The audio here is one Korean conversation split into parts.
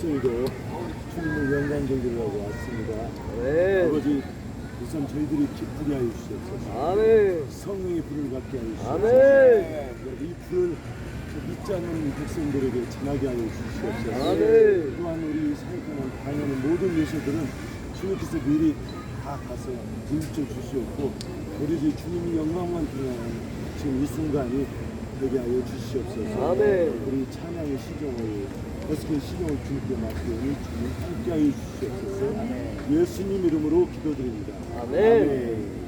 백성이도 주님을 영광 돌리려고 왔습니다. 아멘. 아버지, 우선 저희들이 기쁘게 하여 주시옵소서. 아멘. 성령의 불을 받게 하여 주시옵소서. 아멘. 이 불을 믿지 않는 백성들에게 전하게 하여 주시옵소서. 아멘. 또한 우리 사역하는 방해하는 모든 요소들은 주님께서 미리 다 가서 물질 주시옵고 우리 주님이 영광만 드러나는 지금 이 순간이 되게 하여 주시옵소서. 아멘. 우리 찬양의 시종을 계속의 시종을 주님께 맡기오니 주님 함께 하여 주시옵소서. 예수님 이름으로 기도드립니다. 아멘.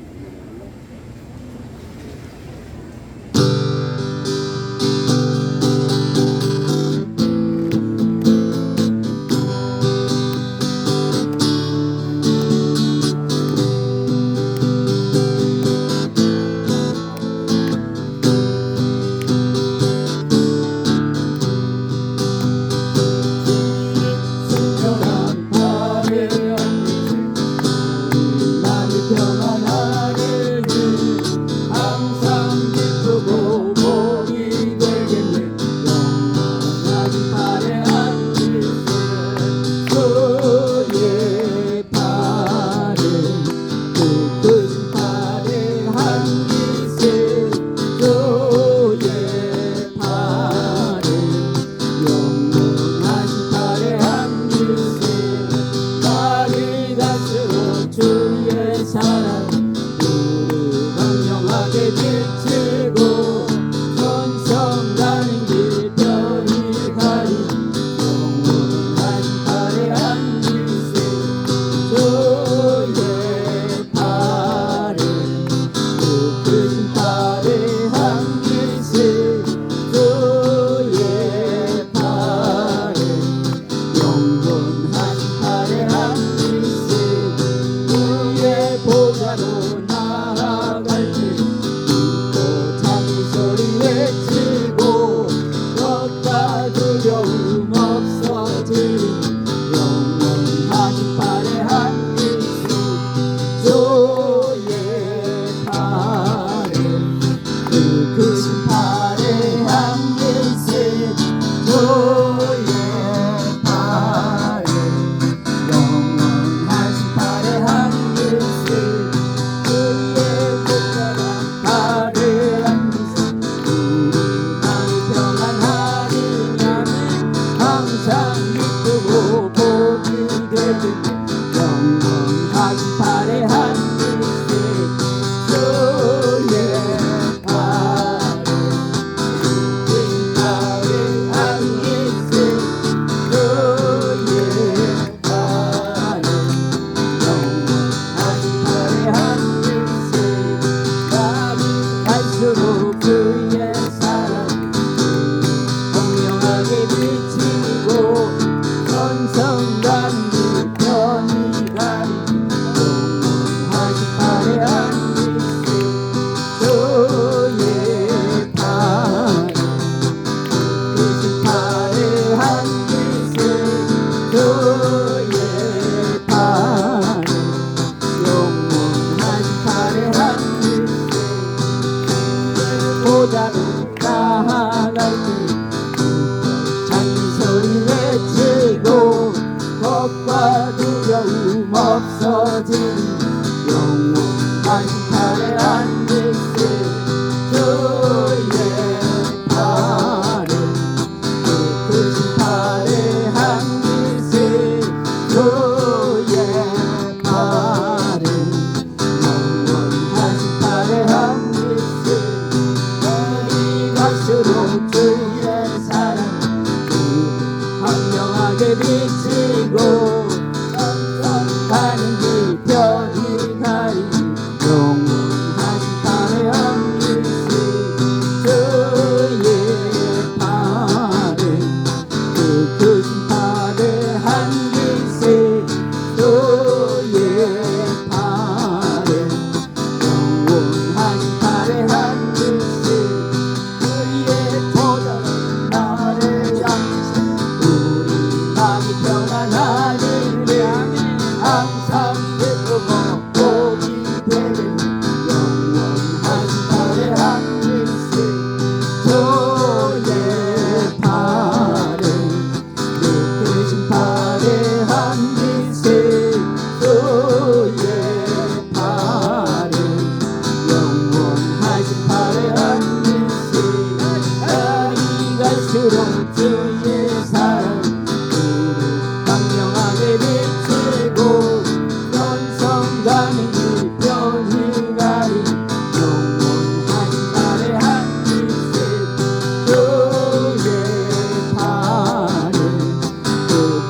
그 팔에 한 빛을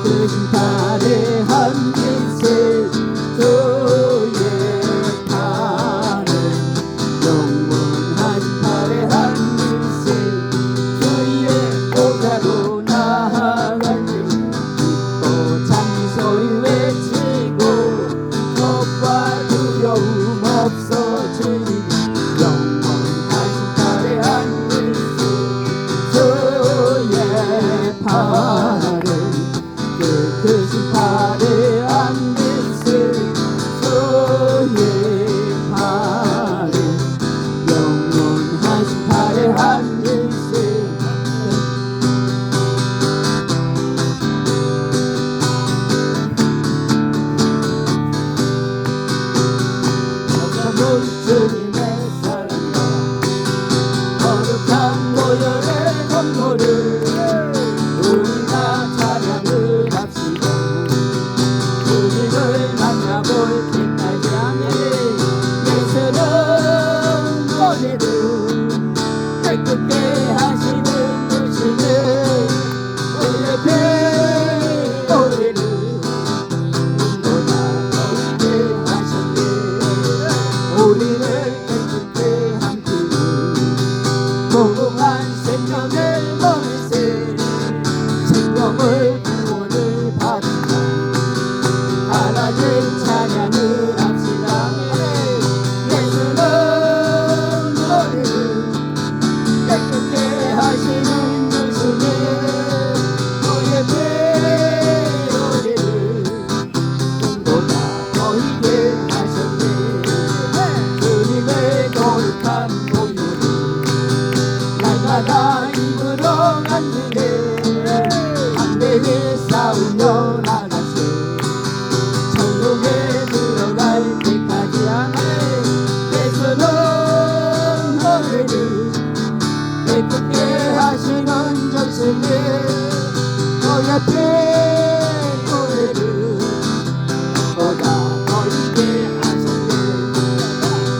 깨끗한 발에 한 빛을 주의 발은 영원한 발에 한 빛을 주의 보좌로 나아가니 기뻐 찬미 소리 외치고 겁과 두려움 없어지니 영원한 발에 한 빛을 주의 발은 깨끗한 발에 한 빛을 주의 발은 영원하신 발에 한 빛을 전부 주님의 사랑과 거룩한 보혈의 권고를 우리가 찬양을 합시다. 주님을 만나볼 때까지 아멘. 예수는 오늘은 깨끗게 하시는 주시는 우리의 배 오늘은 보다 더이게 하셨네. 우리를 깨끗게 함께 무궁한 생명을 먹으세 생명을 구원을 받으라. 하나님 찬양을 합시다. 예수는 우리를 깨끗게 하시는 주시네. 우리의 배 우리를 보다 더이게 하셨네. 주님의 거룩한 보혈을 날마다 입으러 간주네. 담대히 싸우며 나가세 천국에 들어갈 때까지 아멘. 예수는 너희를 깨끗게 하시는 전신에 너의 피 노래를 보다 더이게 하셨네.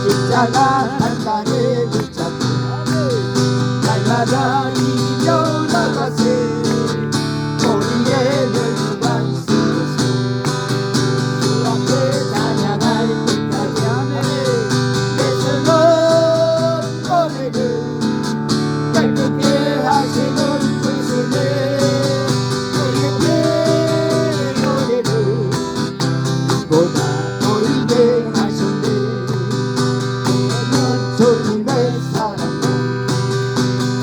십자가 단단히 붙잡고 날마다 이겨 나가세 우리의 멸류관 쓰고서 주 앞에 찬양할 때까지 아멘. 예수는 너희를 깨끗게 하시는 주시네. 우리의 피 노래를 보다 더이게 하셨네. 주님의 사랑과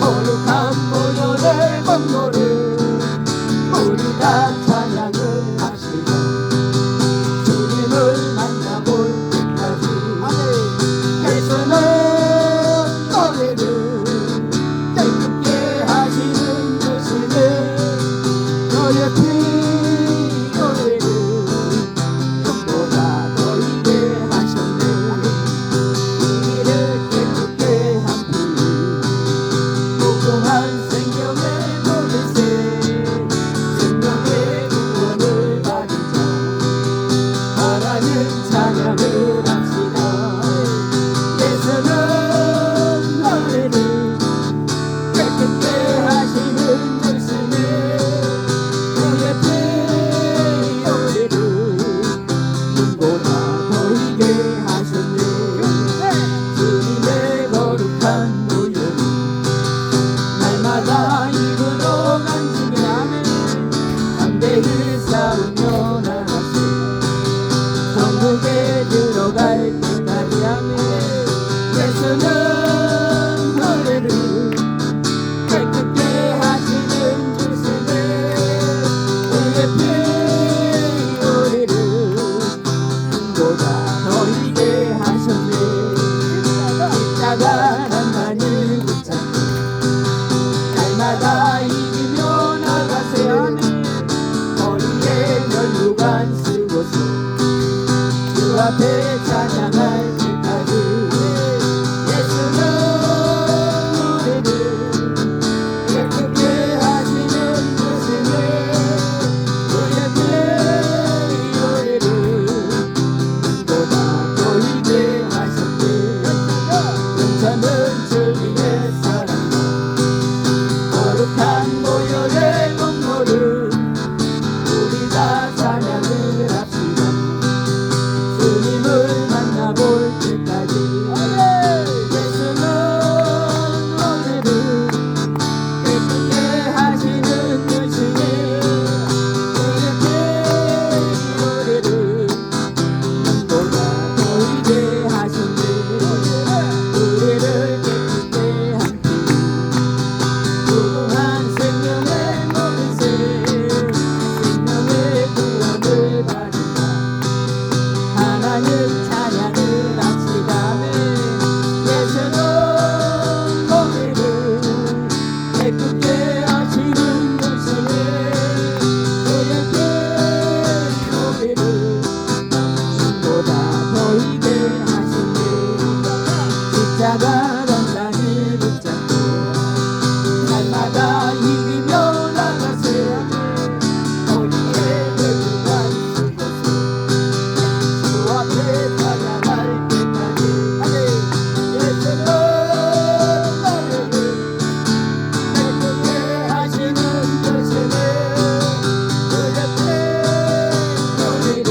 거룩한 보혈의 권고를 우리가 찬양을 합시다. 주님을 만나볼 때까지 예수는 너희를 깨끗게 하시는 주시네. 너의 피 노래를 보다 더이게 하셨네. 우리를 깨끗게 함께 무궁한 생명의 노릇에 생명의 구원을 받으자. 하나님 찬양을 합시다. 예수는 너희를 깨끗게 하시는 주시네. 우리의 피 우리를 눈보다 더이게 하셨네. 주님의 거룩한 보혈 날마다 입으로 간주게 하네. 담대히 싸우며 나가세 천국에 들어갈 때까지 아멘. 예수는 너희를 깨끗게 하시는 주시네. 우리의 피 우리를 보다 더이게 하셨네. 십자가 단단히 붙잡고 날마다 이기며 나가세 아멘. 머리에 면류관 쓰고서 주 앞에 찬양할 때까지 예수는 우리를 깨끗게 하시는 주시네. 우리의 피 우리를 보다 더이게 하셨네. 괜찮은 주님의 사랑과 거룩한 보혈의 권고를 우리 모두가 찬양을 합시다. 주님을 만나볼 때까지 예수는 오늘을 기쁘게 하시는 주시니 우리의 노래를 눈보다 보이게 하시니 우리를 기쁘게 함께 무궁한 생명의 노래새 생명의 구원을 받는다. 하나님 찬양을 합시다. 예수는 노래를 기쁘게 하시는 주시니 우리의 노래를 보다 보이게 하시니 십자가 단단히 붙잡고 날마다 이기며 나가세요. 우리의 배부간 그곳에 주 앞에 찬양할 때까지 예수는 노래를 기쁘게 하시는 주시니 우리의 노래를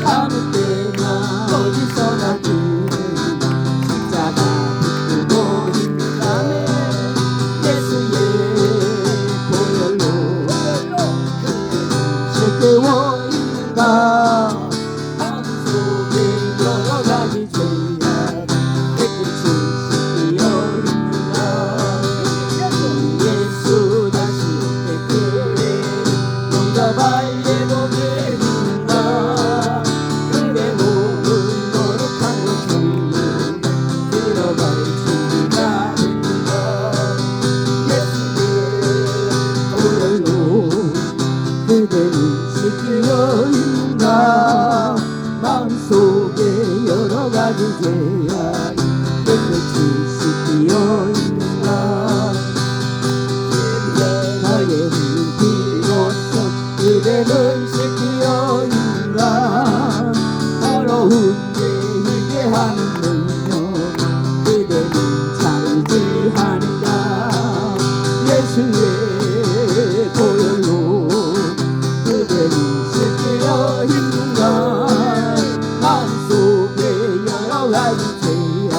아무 때나 어디서나 주는 십자가 붙들고 있는다네. 예수의 보혈로 깨워 있는가. 마음속에 여러 가지 죄악 깨끗이 씻겨 있는가. 예수 다시 깨끗해 용서할 예복에 있는가. 그대 몸은 거룩한 곳으로 들어갈 준비가 됐는가. 예수의 보혈로 그대는 씻겨 있는가. 마음속에 여러 가지 죄악 깨끗이 씻겨 있는가. 나의 비로소 그대는 씻겨 있는가. 더러운 죄이게 하는 능력 그대는 참지 하는가. 예수의 보혈로 그대는 씻겨 있는가. 마음속에 여러 가지 죄악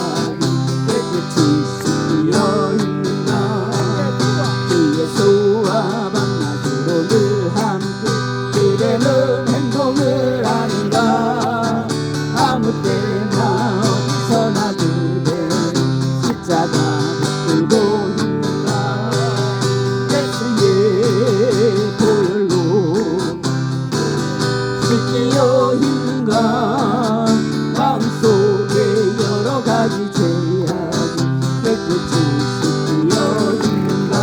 깨끗이 씻겨 있는가. 그 예수와 밤낮으로 늘 함께 그대는 행동을 하는가. 아무 때나 어디서나 그대 십자가 붙들고 있는가. 예수의 보혈로 씻겨 있는가. 마음속에 여러 가지 죄악 깨끗이 씻겨 있는가.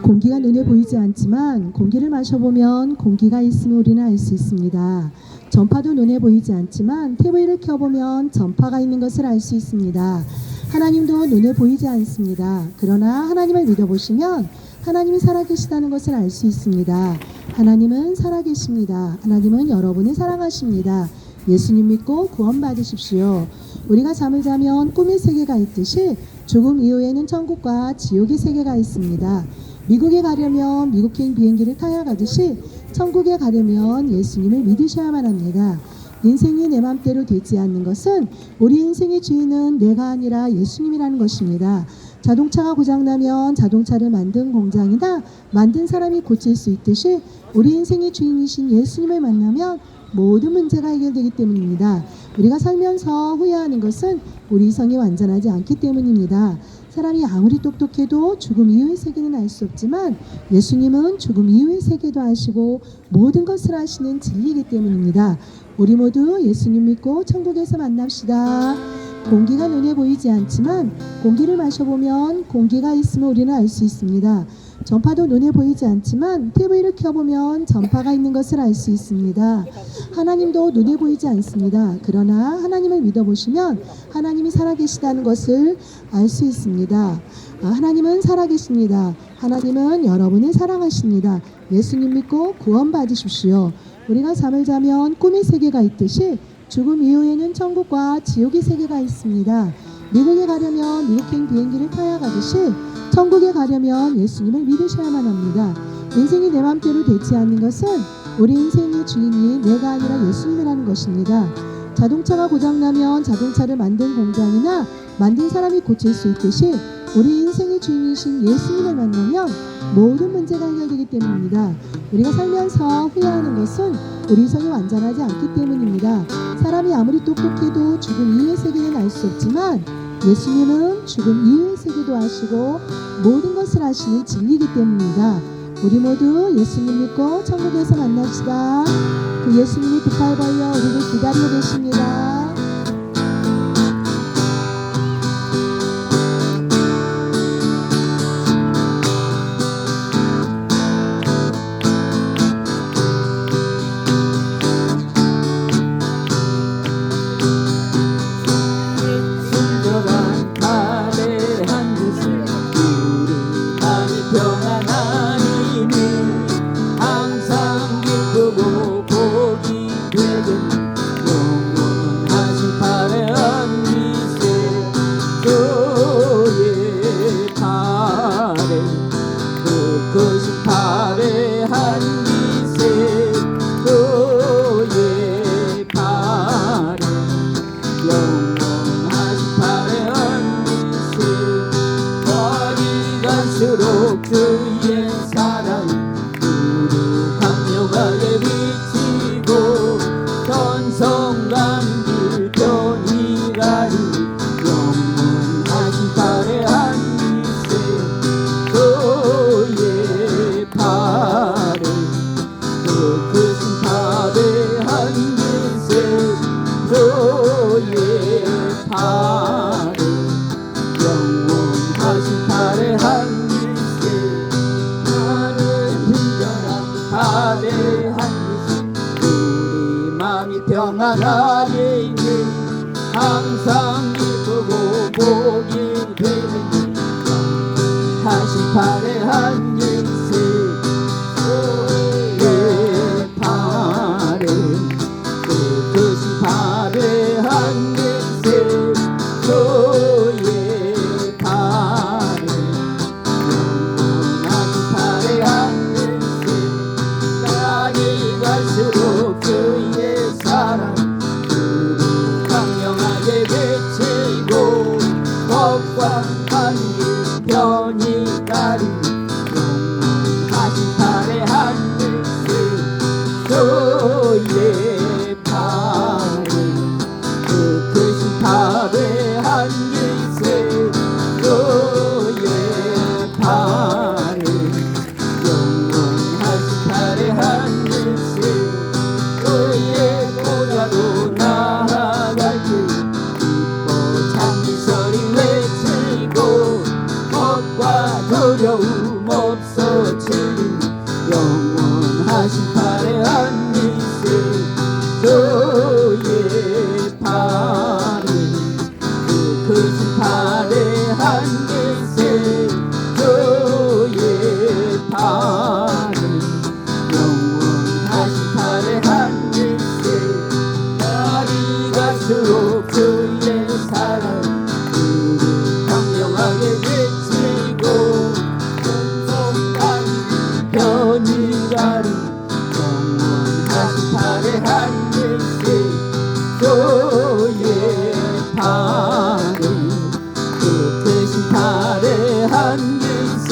공기가 눈에 보이지 않지만 공기를 마셔보면 공기가 있음을 우리는 알 수 있습니다. 전파도 눈에 보이지 않지만 TV를 켜보면 전파가 있는 것을 알 수 있습니다. 하나님도 눈에 보이지 않습니다. 그러나 하나님을 믿어보시면 하나님이 살아계시다는 것을 알 수 있습니다. 하나님은 살아계십니다. 하나님은 여러분을 사랑하십니다. 예수님 믿고 구원 받으십시오. 우리가 잠을 자면 꿈의 세계가 있듯이 죽음 이후에는 천국과 지옥의 세계가 있습니다. 미국에 가려면 미국행 비행기를 타야 가듯이 천국에 가려면 예수님을 믿으셔야만 합니다. 인생이 내 맘대로 되지 않는 것은 우리 인생의 주인은 내가 아니라 예수님이라는 것입니다. 자동차가 고장나면 자동차를 만든 공장이나 만든 사람이 고칠 수 있듯이 우리 인생의 주인이신 예수님을 만나면 모든 문제가 해결되기 때문입니다. 우리가 살면서 후회하는 것은 우리 성이 완전하지 않기 때문입니다. 사람이 아무리 똑똑해도 죽음 이후의 세계는 알 수 없지만 예수님은 죽음 이후의 세계도 아시고 모든 것을 아시는 진리이기 때문입니다. 우리 모두 예수님 믿고 천국에서 만납시다. 공기가 눈에 보이지 않지만 공기를 마셔보면 공기가 있음을 우리는 알 수 있습니다. 전파도 눈에 보이지 않지만 TV를 켜보면 전파가 있는 것을 알 수 있습니다. 하나님도 눈에 보이지 않습니다. 그러나 하나님을 믿어보시면 하나님이 살아계시다는 것을 알 수 있습니다. 하나님은 살아계십니다. 하나님은 여러분을 사랑하십니다. 예수님 믿고 구원 받으십시오. 우리가 잠을 자면 꿈의 세계가 있듯이 죽음 이후에는 천국과 지옥의 세계가 있습니다. 미국에 가려면 미국행 비행기를 타야 가듯이 천국에 가려면 예수님을 믿으셔야만 합니다. 인생이 내 맘대로 되지 않는 것은 우리 인생의 주인이 내가 아니라 예수님이라는 것입니다. 자동차가 고장나면 자동차를 만든 공장이나 만든 사람이 고칠 수 있듯이 우리 인생의 주인이신 예수님을 만나면 모든 문제가 해결되기 때문입니다. 우리가 살면서 후회하는 것은 우리 성이 완전하지 않기 때문입니다. 사람이 아무리 똑똑해도 죽음 이후의 세계는 알 수 없지만 예수님은 죽음 이후의 세계도 아시고 모든 것을 아시는 진리이기 때문입니다. 우리 모두 예수님 믿고 천국에서 만납시다. 그 예수님이 두 팔 벌려 우리를 기다리고 계십니다. 순전한 달의 한 곳을 우리 마음이 평안하니니 항상 기쁘고 복이 되겠니 영원하신 팔에 안기세 저의 팔에 그 크신 팔에 안기세 저의 팔에 영원하신 팔에 안기세 거리 갈수록 주의 사랑 두루 강력하게 비치고 전성감길 편히 가리 영원하신 팔에 안기세 저의 팔에 그 크신 팔에 안기세 저의 팔에 영원하신 팔에 안기세 나는 흔들한 팔에 안기세 우리 마음이 평안하게 있는 항상 기쁘고 복이 되는 하신 팔에 안기세 저의 팔에 그 크신 팔에 안기세 저의 팔에 영원하신 팔에 안기세 날이 갈수록 주의 사랑 두루 강력하게 외치고 법과 한길 편히 가리 영원하신 팔에 안기세 저의 팔에 그 크신 팔에 안기세 저의 팔에 영원하신 팔에 안기세 너의 보좌로 나아갈 때 기뻐 찬미소리 외치고 겁과 두려움 없어지는 영원하신 팔에 안기세 저의 팔에 그 크신 팔에 안기세 저의 팔에 영원하신 팔에 안기세 날이 갈수록 주의 사랑 두루 강력하게 외치고 전성까지 편히 가리 영원하신 팔에 안기세 저의 팔에 그 크신 팔에 안기세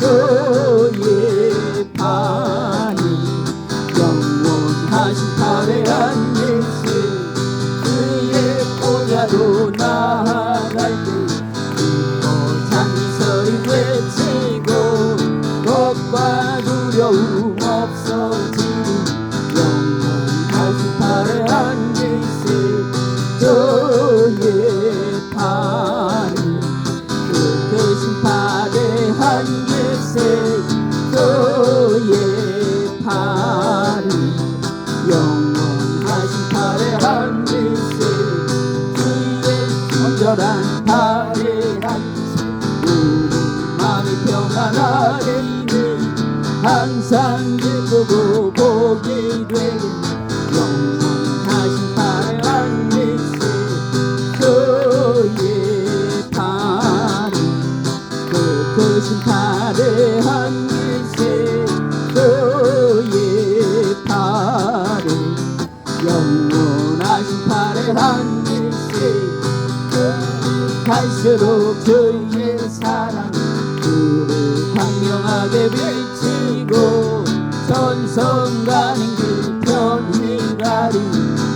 저의 팔에 영원하신 팔에 안기세 그의 보좌로 나아갈 때 기뻐 영원하신 팔에 앉으세 주의 친절한 팔에 앉으세 우리 마음이 평안하리니 항상 기쁘고 복이 되리 영원하신 팔에 앉으세 주의 팔에 크신 팔에 앉으세 주의 팔에 영원하신 팔에 앉으세 갈수록 주의 사랑 그를 광명하게 비치고 전성 가는 길 편히 가리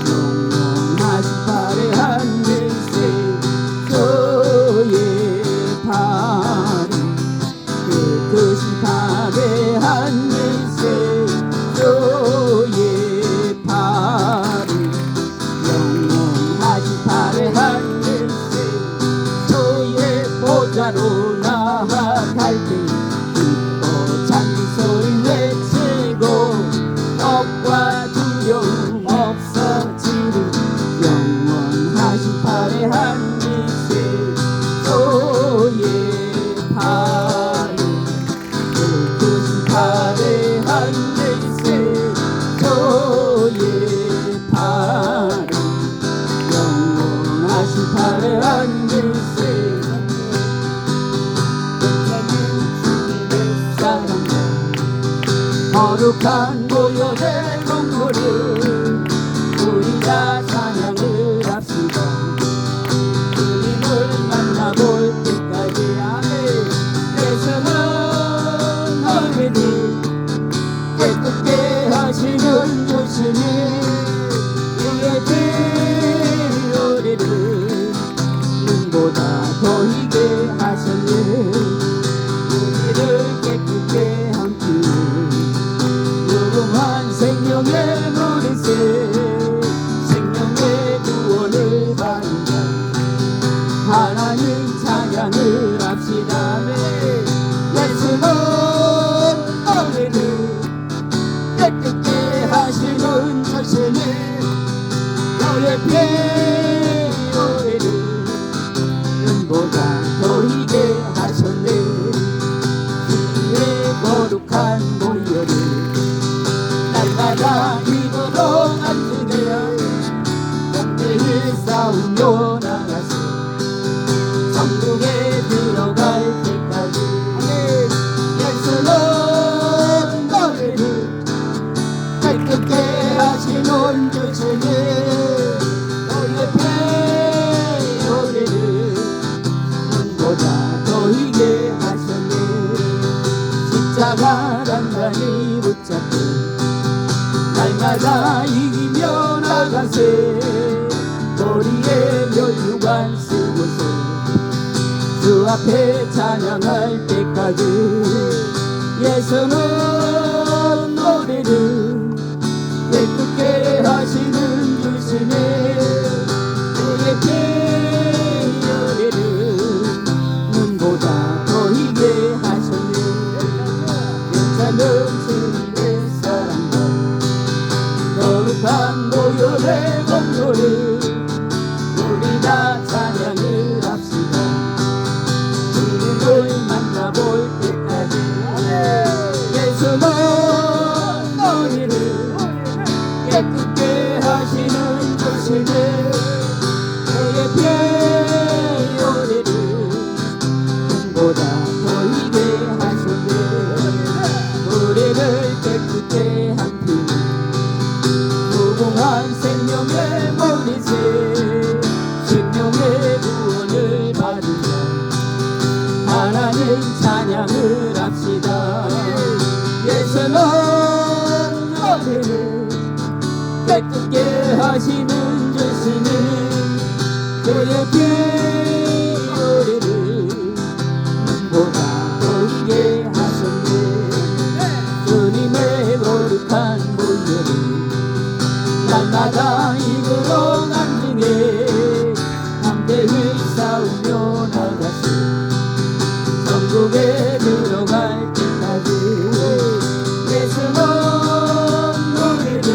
영원하신 팔에 앉으세 주의 팔에 크신 팔에 앉으세 주의 팔에 영원하신 팔에 앉으세 주의 보좌로 나아갈 때 기뻐 찬송을 외치고 겁과 두려움 없어지리 영원하신 팔에 앉으세 주의 팔에 크신 팔에 앉으세 주의 팔에 영원하신 팔에 앉으세 거룩한 고요의 공부를 우리 다 찬양을 합시다 주님을 만나볼 때까지 아멘 내성은 너희들 깨끗게 하시는 주시니 우리의 피우리를 눈보다 더 희게 하셨네 우리를 깨끗게 함께 무궁한 생명의 물이세 생명의 구원을 받는 자 하나님 찬양을 합시다 예수는 너희를 깨끗게 하시는 주시니 너의 피우리를 눈보다 더 희게 하셨네 주의 거룩한 보혈을 날마다 입으로 만드네요 공대히 싸우며 나가서 천국에 들어갈 때까지 예수는 너희를 깨끗게 하시는 주시니 너의 피우리를 눈보다 더 희게 하셨네 십자가 단단히 붙잡고 날마다 이기며 나가세 머리에 멸류관 쓰고서 주 앞에 찬양할 때까지 예수는 우리를 깨끗게 하시는 주시니 우리의 피우리를 눈보다 더 희게 하셨네 괜찮은 주님의 사랑과 거룩한 보혈의 공로를 우리 다 찬양을 합시다 주님을 만나볼 때까지 예수는 너희를 깨끗게 하시는 주시니 너의 피우리를 눈보다 더 희게 하셨네 우리를 깨끗게 한 피 무궁한 생명의 머리세 생명의 구원을 받은 자 하나님 찬양을 합시다 예수는 너희를 깨끗게 하시는 주시니 그의 피우리를 눈보다 더 희게 하셨네 주님의 거룩한 보혈을 날마다 입으로 간증해 함대히 싸우며 나가시 천국에 들어갈 때까지 예수는 우리를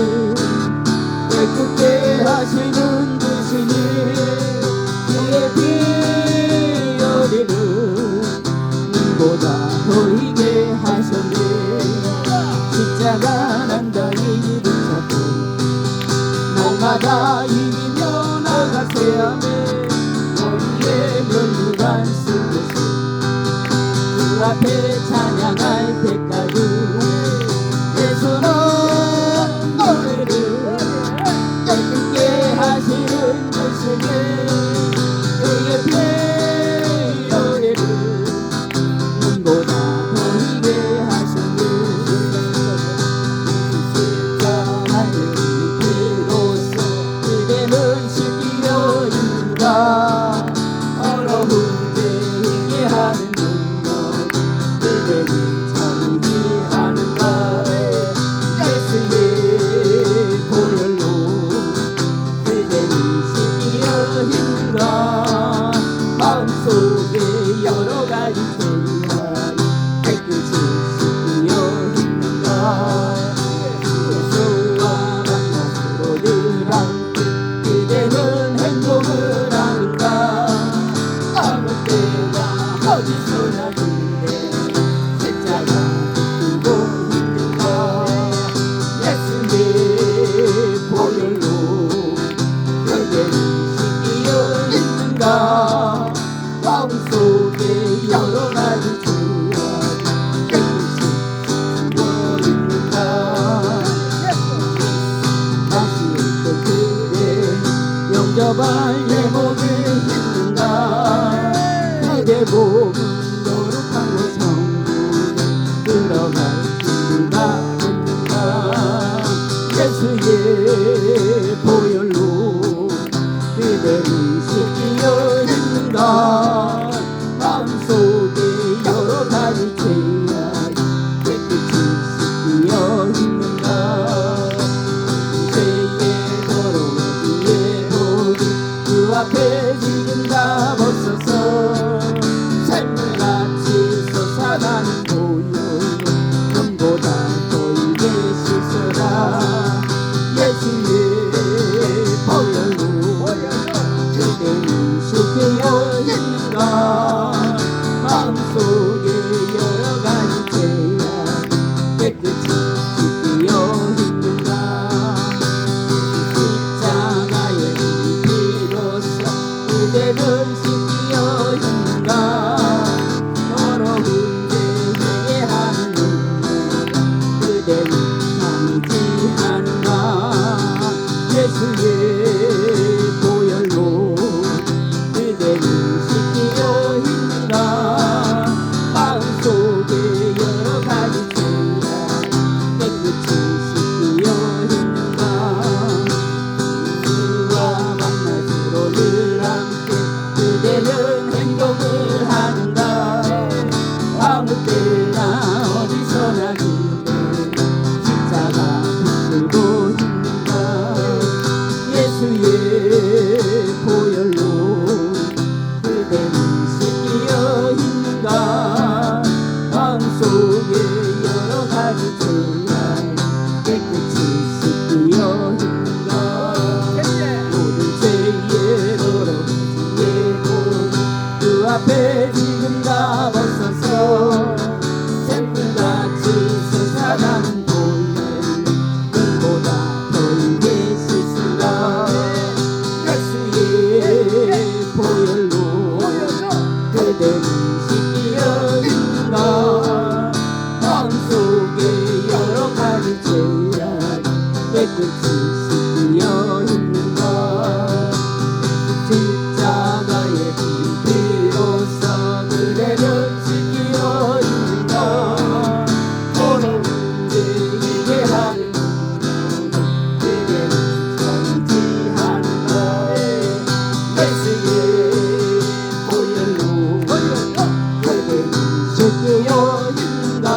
날마다 이기며 나가세요 우리의 멸류관 쓰고서 주 앞에 찬양할 때까지 예수는 노래를 깨끗게 하시는 주시네 그의 피로를 눈보다 더 희게 하시네 하늘의 피로써 그대는 시기여 있는가 어려운 데 하는 능력 그대는 참기 하는가 예수의 보혈로 그대는 시기여 있는가 마음속에 여러 가지 죄가 깨끗이 시기여 있는가 예수와 만나서 늘 함께 그대는 행복을 하는가 아무 때나 어디서나 그대 십자가 두고 있는가 예수의 보혈로 그대는 시기여 있는가 마음속에 여러 가지 죄가 깨끗이 시기여 있는가 다시 또 그대 영접할 내 몸을 힘든가 그대 몸은 거룩한 곳 천국 들어갈 준비가 됐는가 예수의 보혈로 그대는 시기여 있는가 마음속에 여러 가지 죄악 깨끗이 시기여 있는가 죄의 더러운 오리 주 앞에 지금 다 벗어서 삶을 같이 솟아나는 보혈 눈보다 더 이게 씻어라 예수의 보혈로 그대는 시기여 있는가 마음속에 여러 가지 죄악 깨끗이 시기여 있는가 십자가의 피로써 그대는 시기여 있는가 더러운 죄에 하는 능력 그대는 참지 하는가 예수의 보혈로 그대는 시기여 있는가 마음속에 여러 가지 죄가 깨끗이 시기여 있는가 주와 만나기로 늘 함께 그대는 행복을 하는가 아무 때나 어디서나 그대 십자가 붙들고 있는가 예수의 보혈로 그대는 시기여 있는가 마음속에 여러 가지 죄악 깨끗이 시기여 있는가 모든 죄의 더러운 그 앞에 지금 다 벗어서 샘물같이 솟아나는 보혈 눈보다 더 이게 씻은가 예수의 보혈로 그대는 시기여 있는가 마음속에 여러 가지 죄악 깨끗이 시기여 있는가 십자가의 피로써 그대는 시기여 있는가 더러운 죄에 하는 능력 그대는 참지 하는가 예수의 보혈로 그대는 시기여 있는가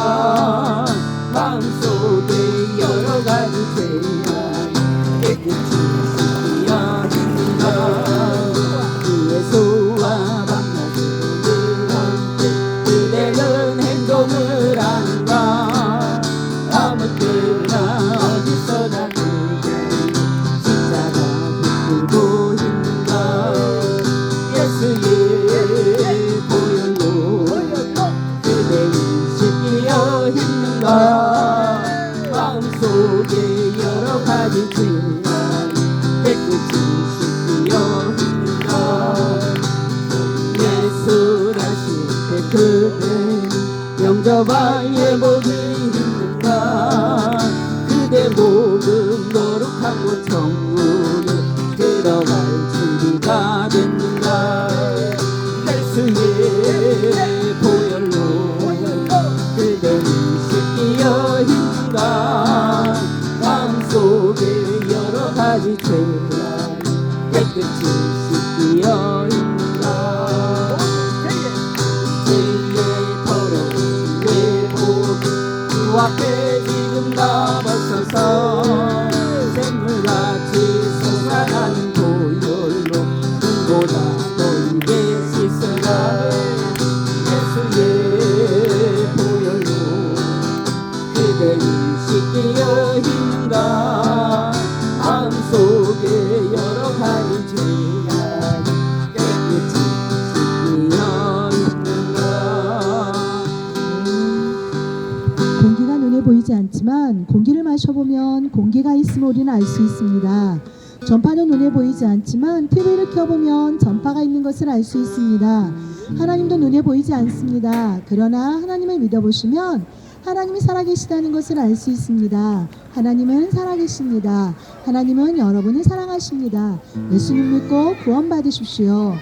마음속에 여러 가지 죄악 깨끗이 시기여 있는가 주 예수와 만나서 늘 함께 그대는 행동을 하는가 아무 때나 어디서나 그대 십자가 붙들고 있는가 예수의 보혈로 그대는 시기여 있는가 마음속에 여러 가지 죄악 십자가의 목이 있는가 그대 목은 거룩한 곳 천국에 들어갈 준비가 됐는가 예수의 보혈로 그대는 씻기어 있는가 마음속에 여러 가지 죄가 깨끗이 씻기어 있는가 죄의 더러운 내 몸이 주 앞에 지금 남아서서 샘물같이 솟아나는 보혈로 눈보다 더 입에 씻어라 예수의 보혈로 그대를 씻기어 있는가 마음속에 여러 가지 죄가 깨끗이 씻기어 있는가 공기가 눈에 보이지 않지만 공기를 마셔보면 공기가 있음을 우리는 알 수 있습니다. 전파는 눈에 보이지 않지만 TV를 켜보면 전파가 있는 것을 알 수 있습니다. 하나님도 눈에 보이지 않습니다. 그러나 하나님을 믿어보시면 하나님이 살아계시다는 것을 알 수 있습니다. 하나님은 살아계십니다. 하나님은 여러분을 사랑하십니다. 예수님 믿고 구원 받으십시오.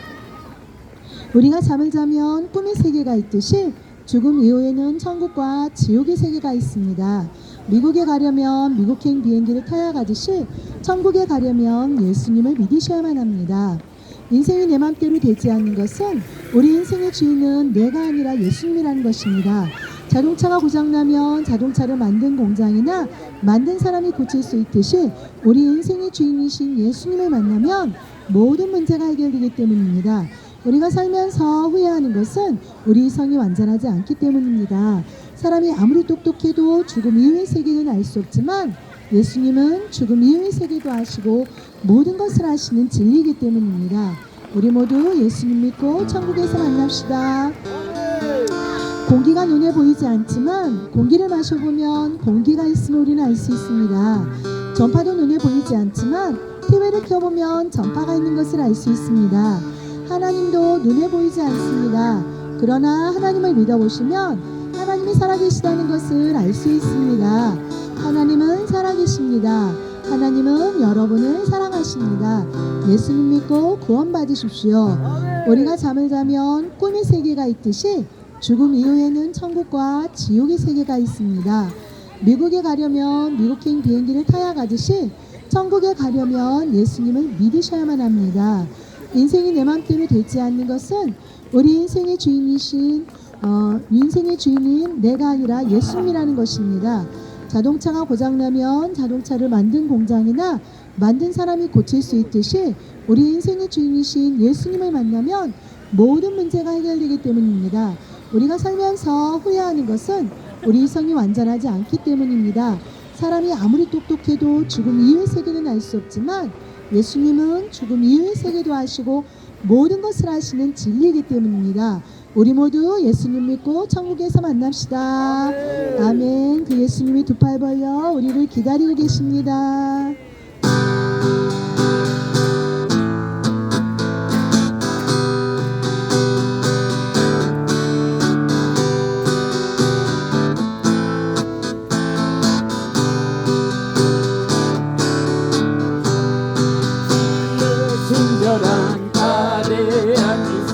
우리가 잠을 자면 꿈의 세계가 있듯이 죽음 이후에는 천국과 지옥의 세계가 있습니다. 미국에 가려면 미국행 비행기를 타야 가듯이 천국에 가려면 예수님을 믿으셔야만 합니다. 인생이 내 맘대로 되지 않는 것은 우리 인생의 주인은 내가 아니라 예수님이라는 것입니다. 자동차가 고장나면 자동차를 만든 공장이나 만든 사람이 고칠 수 있듯이 우리 인생의 주인이신 예수님을 만나면 모든 문제가 해결되기 때문입니다. 우리가 살면서 후회하는 것은 우리 이성이 완전하지 않기 때문입니다. 사람이 아무리 똑똑해도 죽음 이후의 세계는 알 수 없지만 예수님은 죽음 이후의 세계도 아시고 모든 것을 아시는 진리이기 때문입니다. 우리 모두 예수님 믿고 천국에서 만납시다. 공기가 눈에 보이지 않지만 공기를 마셔보면 공기가 있음을 우리는 알 수 있습니다. 전파도 눈에 보이지 않지만 TV를 켜보면 전파가 있는 것을 알 수 있습니다. 하나님도 눈에 보이지 않습니다. 그러나 하나님을 믿어보시면 하나님이 살아계시다는 것을 알 수 있습니다. 하나님은 살아계십니다. 하나님은 여러분을 사랑하십니다. 예수님 믿고 구원 받으십시오. 우리가 잠을 자면 꿈의 세계가 있듯이 죽음 이후에는 천국과 지옥의 세계가 있습니다. 미국에 가려면 미국행 비행기를 타야 가듯이 천국에 가려면 예수님을 믿으셔야만 합니다. 인생이 내 맘대로 되지 않는 것은 우리 인생의 주인인 내가 아니라 예수님이라는 것입니다. 자동차가 고장나면 자동차를 만든 공장이나 만든 사람이 고칠 수 있듯이 우리 인생의 주인이신 예수님을 만나면 모든 문제가 해결되기 때문입니다. 우리가 살면서 후회하는 것은 우리 이성이 완전하지 않기 때문입니다. 사람이 아무리 똑똑해도 죽음 이후의 세계는 알 수 없지만 예수님은 죽음 이후의 세계도 아시고 모든 것을 아시는 진리이기 때문입니다. 우리 모두 예수님 믿고 천국에서 만납시다. 아멘. 그 예수님이 두 팔 벌려 우리를 기다리고 계십니다. 친절한 달에 앉으세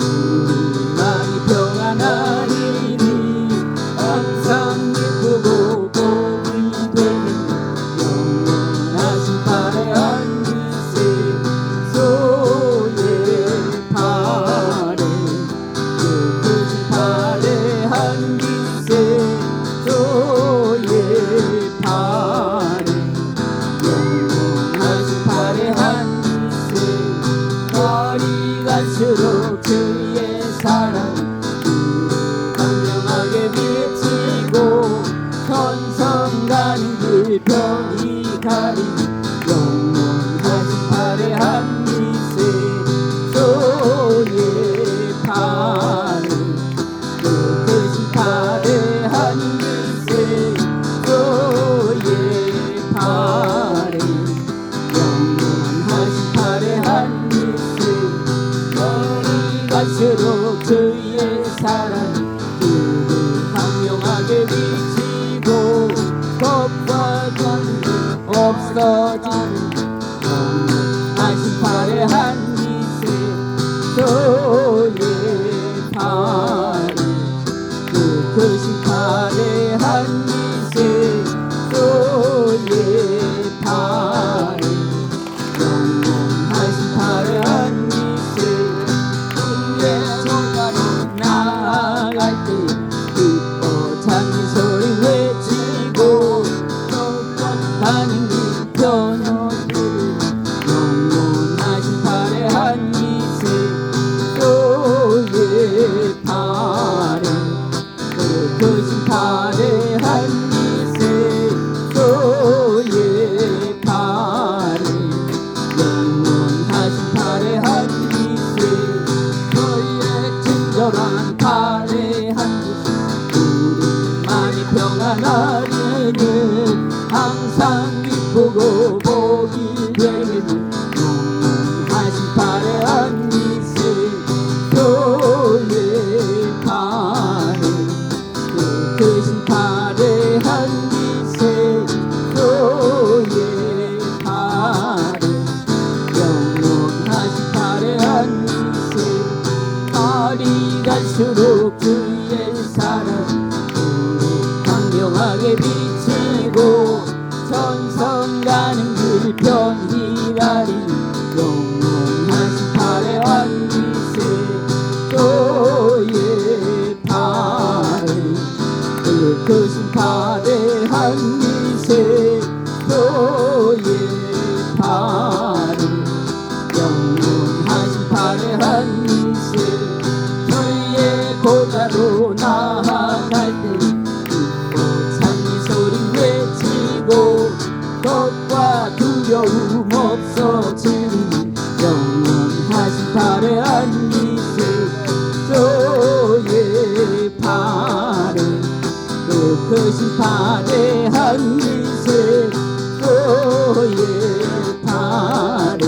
우리 마음이 평안하리니 항상 기쁘고 복이 되는 영원하신 팔에 앉으세 소의 팔에 예쁘신 팔에 앉으세 소의 팔에 영원하신 팔에 앉으세 거리 갈수록 주의 사랑 강명하게 비치고 천성 가는 길 별이 가리니 영원하신 팔에 앉으세 소의 팔에 크신 팔에 앉으세 소의 팔에 영원하신 팔에 앉으세 거리 갈수록 주의 사랑이 그를 강력 없어지는 영원하신 팔의 한 기세 소의 팔이 그 크신 팔의 한 기세 소의 팔이 영원하신 팔의 한 기세 우리의 손가락 나아갈 때 기뻐 찬미 소리 외치고 가는 길 편어들은 영원하신 팔의 한 기세 소의 팔에 그 크신 팔의 한 기세 소의 팔에 영원하신 팔의 한 기세 너희의 친절한 팔의 한 기세 우리 마음이 평안하리는 항상 기쁘고 복이 되는 영원하신 팔의 한 기세 소의 팔에 그 크신 팔의 한 기세 소의 팔에 영원하신 팔의 한 기세 날이 갈수록 주의 사랑 우리 강경하게 비치고 천성 가는 길 편히 가리는 영원하신 팔의 한 기세 소의 팔에 그 크신 팔의 한 기세 소의 팔에 영원하신 팔의 한 기세 너희의 고자로 나아갈 때 기뻐 찬미 소리 외치고 겁과 두려움 없어지는 영원하신 팔의 한 기세 소의 팔에 그 크신 팔의 한 기세 소의 팔에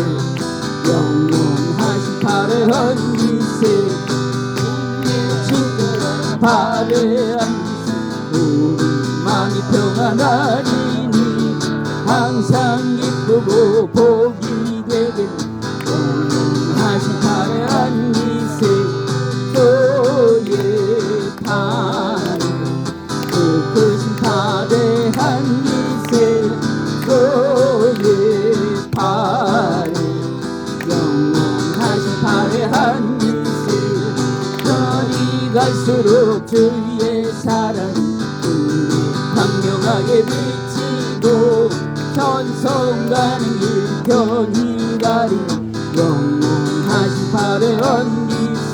영원하신 팔의 한 기세 친구의 팔의 한 기세 우리 마음이 평안하리니 항상 기쁘고 복이 되겠네 영원하신 팔의 한 기세 소의 팔에 그 크신 팔의 한 기세 소의 팔에 영원하신 팔의 한 기세 날이 갈수록 주의 사랑 우리 강력하게 비치고 천성 가는 길 편히 가리는 영원하신 팔의 한 기세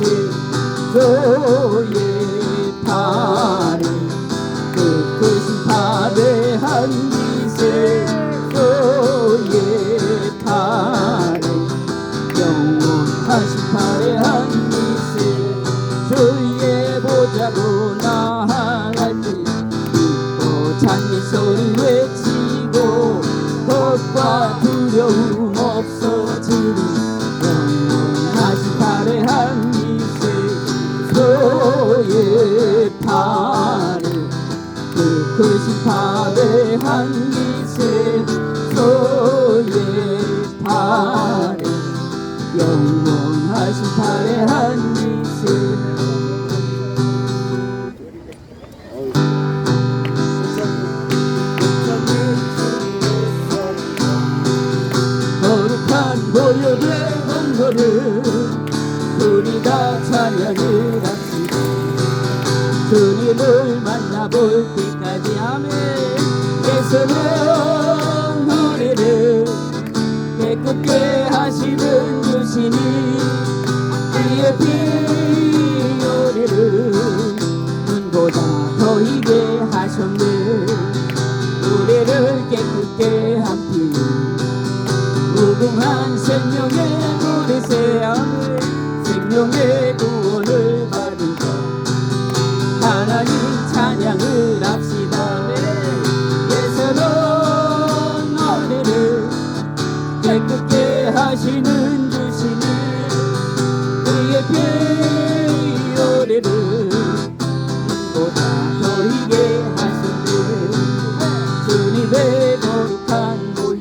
소의 팔에 그 크신 팔의 한 기세 소의 팔에 영원하신 팔의 한 기세 주의 보좌로 나아갈 때 기뻐 찬미 소리 외치고 겁과 두려움 없어지는 영원하신 팔의 한 기세 소의 팔에 그 크신 팔의 한 기세 소의 팔에 영원하신 팔의 한 기세 거룩한 고요의 헌거를 우리 다 찬양을 합시다 주님을 만나볼 때까지 아멘 예수는 우리를 깨끗게 하시는 주시니 그의 피 우리를 눈보다 더 희게 하셨네 우리를 깨끗게 한 피 무궁한 생명의 물에 세함을 생명의 구원을 받은 자 하나님 찬양을 합시다 예수는 우리를 깨끗게 하시는 주시니 그의 피 우리를 보다 더 희게 하셨네 주님의 거룩한 모습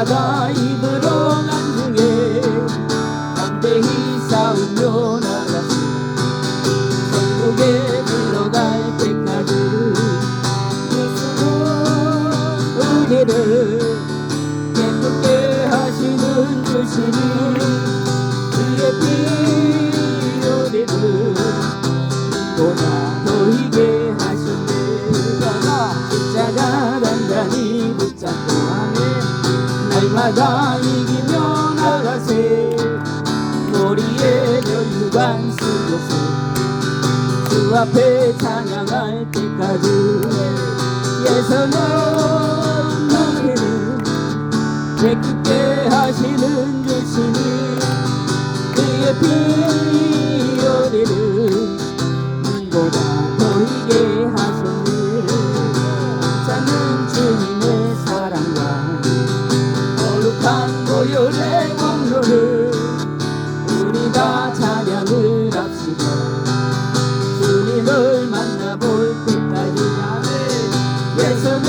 날마다 입으로 간증해 담대히 싸우며 나가서 천국에 들어갈 때까지 예수는 우리를 기쁘게 하시는 주시니 그의 피 우리를 보다 보이게 하셨네. 십자가 단단히 붙잡고 하네 날마다 이기며 나가세 머리에 멸류관 쓰고서 주 앞에 찬양할 때까지 예수는 우리를 기쁘게 하시는 주시니 그의 피 우리를 눈보다 보이게 하셨네. 찾는 주님의 사랑과 거룩한 보혈의 공로를 우리가 찬양을 합시다. 주님을 만나볼 때까지 예수는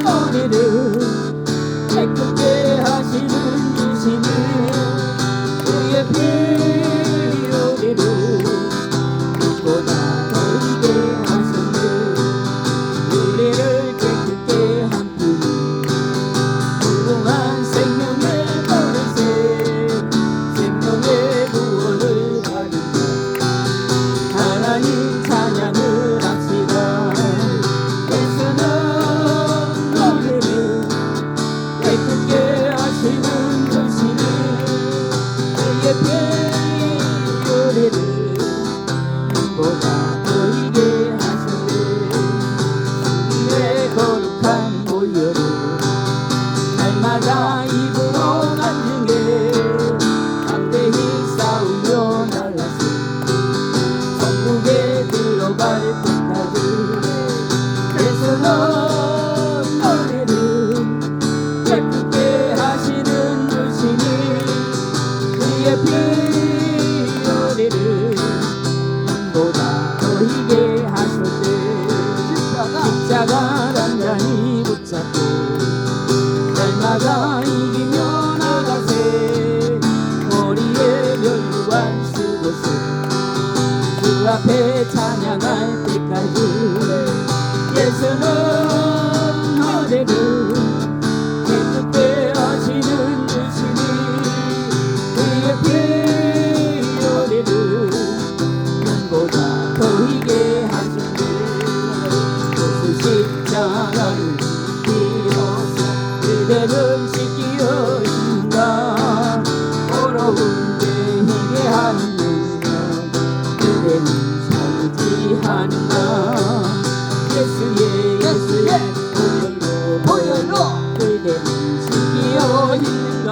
우리를 기쁘게 하시는 주시니 그의 피 우리를 눈보다 보이게 하셨네. 우리를 깨끗게 한 분이 무궁한 생명의 버릇에 생명의 구원을 받은 하나님 찬양을 합시다. 예수는 우리를 깨끗게 하시는 주시니 그의 피 우리를 눈보다 보이게 하셨네. 주님의 거룩한 보혈을 날마다 입으로 간증해 담대히 싸우며 나가서 천국에 들어갈 때까지 예수는 우리를 기쁘게 하시는 주시니 그의 피 우리를 눈보다 보이게 하셨네. 십자가 단단히 붙잡고 날마다 이기며 나가세 머리에 멸류관 쓰고서 주 앞에 찬양할 때까지 예수는 우리를 기쁘게 하시는 주시니 그의 피 우리를 눈보다 보이게 하셨네. 십자가를 비로소 그대를 씻기어 있는가 더러운 데 희게 하는가 그대는 살지 하는가 예수의 보혈로 그대는 씻기어 있는가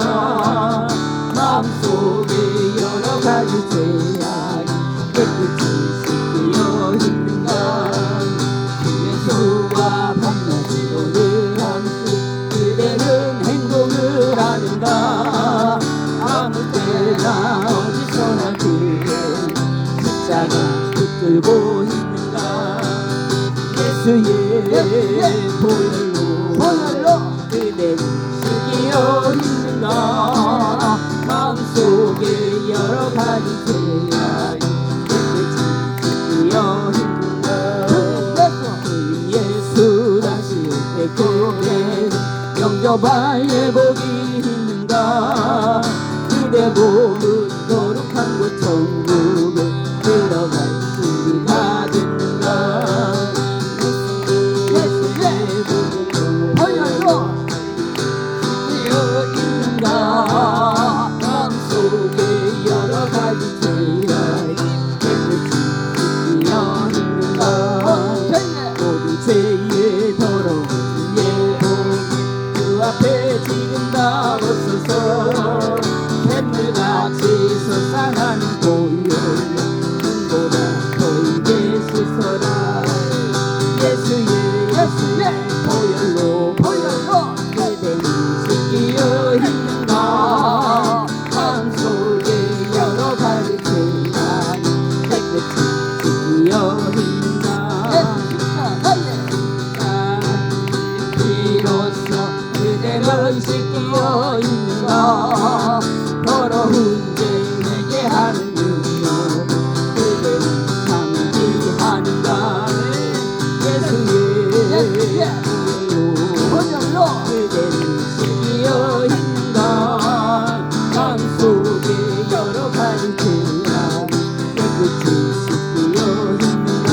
마음속에 여러 가지 죄악이 깨끗이 씻기어 있는가 예수와 밤낮으로 늘 함께 그대는 행동을 하는가 아무 때나 어디서나 그대 십자가 붙들고 있는가 예수의 보혈로 그대는 씻기어 있는가 마음속에 여러 가지 죄악이 깨끗이 씻기어 있는가 예수 다시 올 때 그대 영접할 예복이 있는가 그대 몸은 거룩한 곳 천국에 들어갈 준비가 됐는가 예수의 보혈로 씻기어 있는가 마음속에 여러 가지 죄악이 깨끗이 씻기어 있는가 모든 죄의 더러운 예복이 그 앞에 지금 다 벗어서 샘물같이 솟아나는 보혈로 눈보다 보이게 씻어라 예수의 보혈로 그대는 씻기어 있는가 마음속에 여러 가지 죄악이 깨끗이 씻기어 있는가 비로소 그대를 씻기어 있는가 더러운 죄 회개하는 능력 그대는 상기하는가 예수의 보혈로 그대는 씻기어 있는가 땅 속에 여러 가지 죄악 깨끗이 씻기어 있는가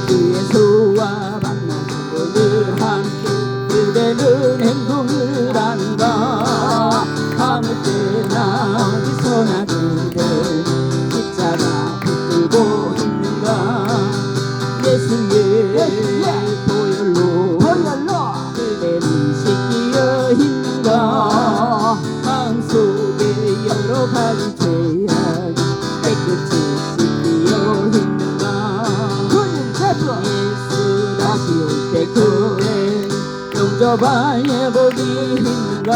그의 소와 만나는 것을 함께 그대는 행동을 하는가 아무 때나 어디서나 그대 십자가 붙들고 있는가 예수의 보혈로 그대는 씻기어 있는가 마음 속에 여러 가지 죄악 깨끗이 씻기어 있는가 예수 다시 올 때 그대 용접할 예복이 있는가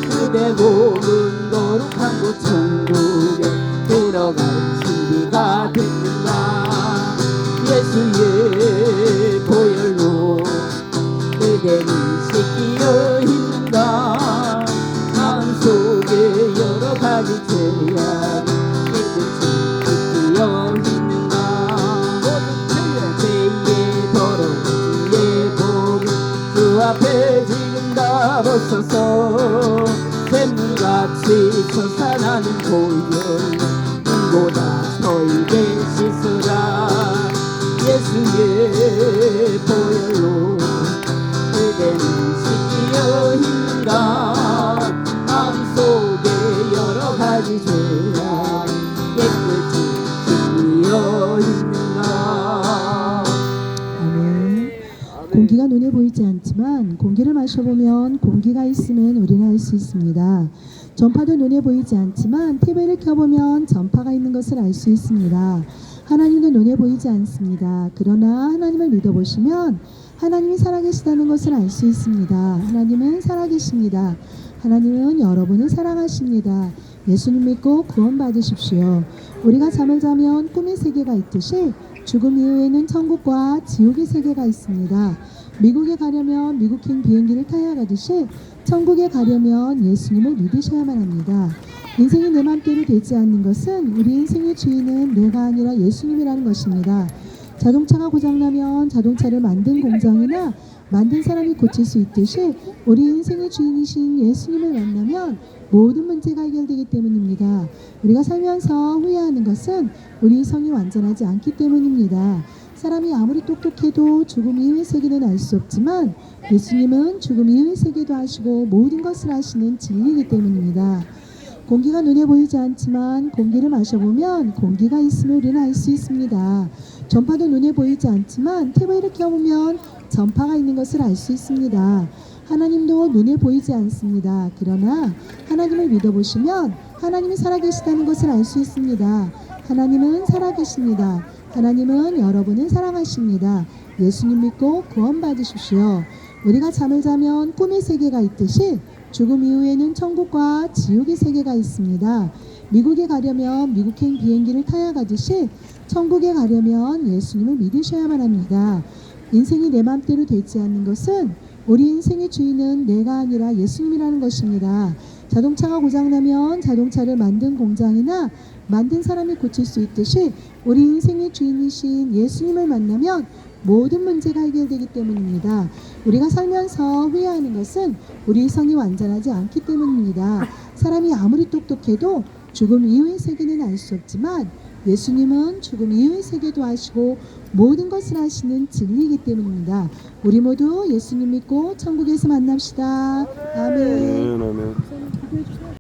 그대 몸은 거룩한 곳 천국에 들어갈 준비가 됐는가 예수의 보혈로 그대는 씻기어 있는가 마음속에 여러 가지 죄악 깨끗이 씻기어 있는가 죄의 더러운 주의 복음 주 앞에 지금 다 벗어서 샘물같이 솟아나는 보혈 눈보다 저에게 씻으라 예수의 보혈로 그대는 씻기어 있는가 마음속에 여러 가지 죄악 깨끗이 씻기어 있는가 아멘. 공기가 눈에 보이지 않지만 공기를 마셔보면 공기가 있음은 우리는 알 수 있습니다. 전파도 눈에 보이지 않지만 TV를 켜보면 전파가 있는 것을 알 수 있습니다. 하나님도 눈에 보이지 않습니다. 그러나 하나님을 믿어보시면 하나님이 살아계시다는 것을 알 수 있습니다. 하나님은 살아계십니다. 하나님은 여러분을 사랑하십니다. 예수님 믿고 구원받으십시오. 우리가 잠을 자면 꿈의 세계가 있듯이 죽음 이후에는 천국과 지옥의 세계가 있습니다. 미국에 가려면 미국행 비행기를 타야 가듯이 천국에 가려면 예수님을 믿으셔야만 합니다. 인생이 내 맘대로 되지 않는 것은 우리 인생의 주인은 내가 아니라 예수님이라는 것입니다. 자동차가 고장나면 자동차를 만든 공장이나 만든 사람이 고칠 수 있듯이 우리 인생의 주인이신 예수님을 만나면 모든 문제가 해결되기 때문입니다. 우리가 살면서 후회하는 것은 우리 성이 완전하지 않기 때문입니다. 사람이 아무리 똑똑해도 죽음 이후의 세계는 알 수 없지만 예수님은 죽음 이후의 세계도 아시고 모든 것을 아시는 진리이기 때문입니다. 공기가 눈에 보이지 않지만 공기를 마셔보면 공기가 있음을 우리는 알 수 있습니다. 전파도 눈에 보이지 않지만 TV를 켜보면 전파가 있는 것을 알 수 있습니다. 하나님도 눈에 보이지 않습니다. 그러나 하나님을 믿어보시면 하나님이 살아계시다는 것을 알 수 있습니다. 하나님은 살아계십니다. 하나님은 여러분을 사랑하십니다. 예수님 믿고 구원받으십시오. 우리가 잠을 자면 꿈의 세계가 있듯이 죽음 이후에는 천국과 지옥의 세계가 있습니다. 미국에 가려면 미국행 비행기를 타야 가듯이 천국에 가려면 예수님을 믿으셔야만 합니다. 인생이 내 맘대로 되지 않는 것은 우리 인생의 주인은 내가 아니라 예수님이라는 것입니다. 자동차가 고장나면 자동차를 만든 공장이나 만든 사람이 고칠 수 있듯이 우리 인생의 주인이신 예수님을 만나면 모든 문제가 해결되기 때문입니다. 우리가 살면서 후회하는 것은 우리 성이 완전하지 않기 때문입니다. 사람이 아무리 똑똑해도 죽음 이후의 세계는 알 수 없지만 예수님은 죽음 이후의 세계도 아시고 모든 것을 아시는 진리이기 때문입니다. 우리 모두 예수님 믿고 천국에서 만납시다. 아멘. 아멘.